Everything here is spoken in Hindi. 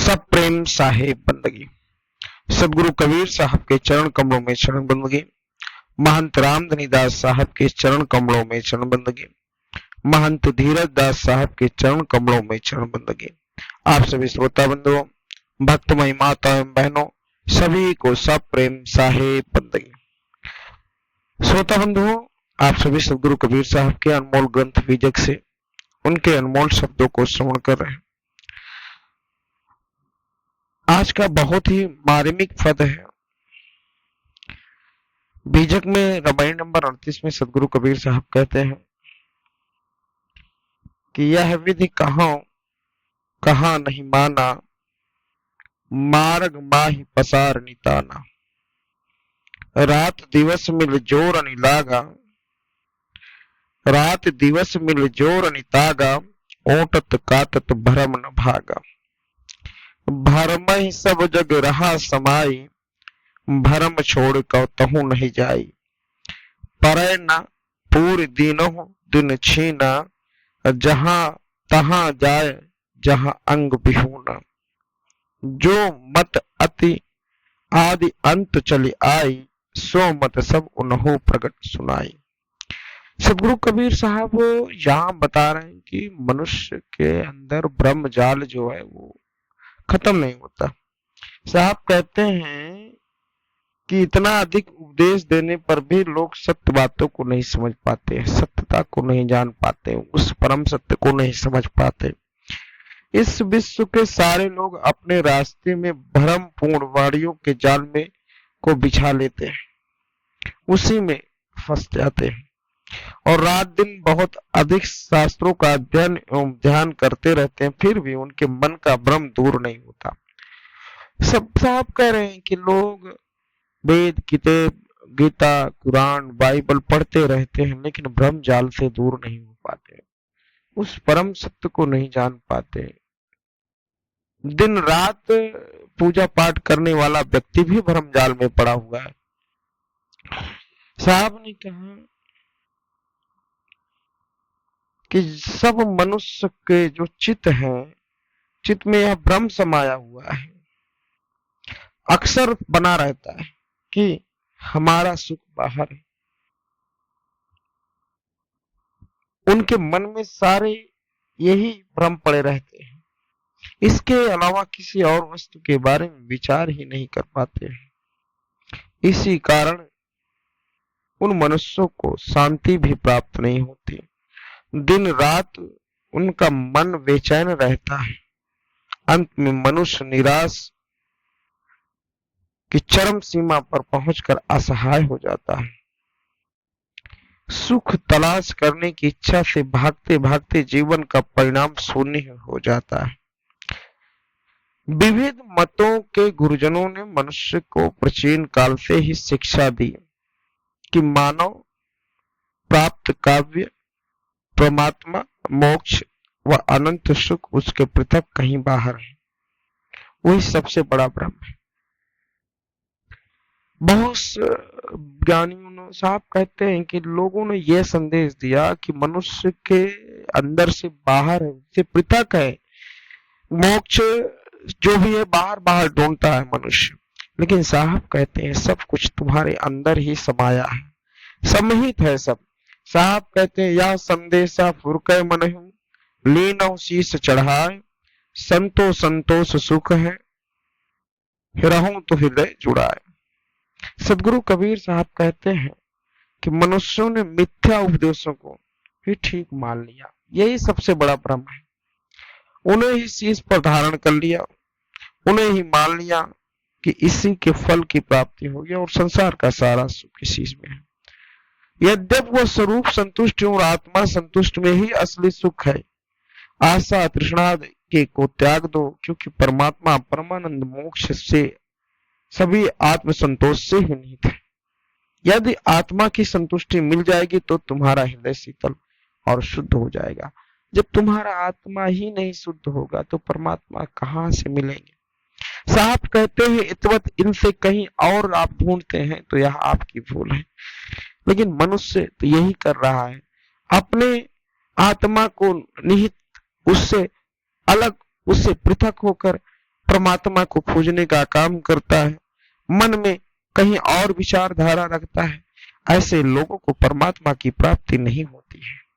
सब प्रेम साहेब बंदगी। सदगुरु कबीर साहब के चरण कमलों में शरण बंदगी। महंत रामधनी दास साहब के चरण कमलों में शरण बंदगी। महंत धीरज दास साहब के चरण कमलों में शरण बंदगी। आप सभी श्रोता बंधुओं, भक्तमयी माता एवं बहनों, सभी को सब प्रेम साहेब बंदगी। श्रोता बंधुओं, आप सभी सदगुरु कबीर साहब के अनमोल ग्रंथ बीजक से उनके अनमोल शब्दों को श्रवण कर रहे हैं। आज का बहुत ही मार्मिक पद है। बीजक में रामायण नंबर 38 में सदगुरु कबीर साहब कहते हैं कि यह विधि कहाँ नहीं माना, मार्ग माही पसार निताना। रात दिवस मिल जोर अनिलागा, रात दिवस मिल जोर अनितागा। ओटत काटत भरम न भागा। भरम ही सब जग रहा समाई, भरम छोड़ कौ तहु नहीं जाई। परय न पूर दीनहु दिन छीना, जहां तहां जाय जहां अंग बिहूना। जो मत अति आदि अंत चली आई, सो मत सब उन्हों प्रगट सुनाई। सदगुरु कबीर साहब यहाँ बता रहे हैं कि मनुष्य के अंदर ब्रह्म जाल जो है वो खत्म नहीं होता। साहब कहते हैं कि इतना अधिक उपदेश देने पर भी लोग सत्य बातों को नहीं समझ पाते, सत्यता को नहीं जान पाते, उस परम सत्य को नहीं समझ पाते। इस विश्व के सारे लोग अपने रास्ते में भ्रम पूर्ण वाणियों के जाल में को बिछा लेते हैं, उसी में फंस जाते हैं और रात दिन बहुत अधिक शास्त्रों का अध्ययन एवं ध्यान करते रहते हैं, फिर भी उनके मन का भ्रम दूर नहीं होता। सब साहब कह रहे हैं कि लोग वेद, किताब, गीता, कुरान, बाइबल पढ़ते रहते हैं, लेकिन भ्रम जाल से दूर नहीं हो पाते, उस परम सत्य को नहीं जान पाते। दिन रात पूजा पाठ करने वाला व्यक्ति भी भ्रम जाल में पड़ा हुआ है। साहब ने कहा कि सब मनुष्य के जो चित्त है, चित्त में यह भ्रम समाया हुआ है, अक्सर बना रहता है कि हमारा सुख बाहर है। उनके मन में सारे यही भ्रम पड़े रहते हैं, इसके अलावा किसी और वस्तु के बारे में विचार ही नहीं कर पाते हैं। इसी कारण उन मनुष्यों को शांति भी प्राप्त नहीं होती। दिन रात उनका मन बेचैन रहता है। अंत में मनुष्य निराश की चरम सीमा पर पहुंचकर असहाय हो जाता है। सुख तलाश करने की इच्छा से भागते भागते जीवन का परिणाम शून्य हो जाता है। विविध मतों के गुरुजनों ने मनुष्य को प्राचीन काल से ही शिक्षा दी कि मानव प्राप्त काव्य, परमात्मा, मोक्ष व अनंत सुख उसके पृथक कहीं बाहर है, वही सबसे बड़ा ब्रह्म है। बहुत ज्ञानियों साहब कहते हैं कि लोगों ने यह संदेश दिया कि मनुष्य के अंदर से बाहर है, से पृथक है, मोक्ष जो भी है बाहर बाहर ढूंढता है मनुष्य, लेकिन साहब कहते हैं सब कुछ तुम्हारे अंदर ही समाया है, सम्मिलित है सब। साहब कहते हैं यह संदेशा फुरकै मनहु, लीनौ शीश चढ़ाए, संतोष सुख है, रहूं तो हृदय जुड़ाए। सदगुरु कबीर साहब कहते हैं कि मनुष्यों ने मिथ्या उपदेशों को ही ठीक मान लिया, यही सबसे बड़ा भ्रम है। उन्हें ही शीश पर धारण कर लिया, उन्हें ही मान लिया कि इसी के फल की प्राप्ति होगी और संसार का सारा सुख इसी में है। यद्यप वह स्वरूप संतुष्ट और आत्मा संतुष्ट में ही असली सुख है। आशा तृष्णा के को त्याग दो, क्योंकि परमात्मा परमानंद मोक्ष से सभी आत्म संतोष से ही निहित है। यदि आत्मा की संतुष्टि मिल जाएगी तो तुम्हारा हृदय शीतल और शुद्ध हो जाएगा। जब तुम्हारा आत्मा ही नहीं शुद्ध होगा तो परमात्मा कहां से मिलेंगे। साहब कहते हैं इतवत इनसे कहीं और आप ढूंढते हैं तो यह आपकी भूल है। लेकिन मनुष्य तो यही कर रहा है, अपने आत्मा को निहित, उससे अलग, उससे पृथक होकर परमात्मा को खोजने का काम करता है, मन में कहीं और विचारधारा रखता है, ऐसे लोगों को परमात्मा की प्राप्ति नहीं होती है।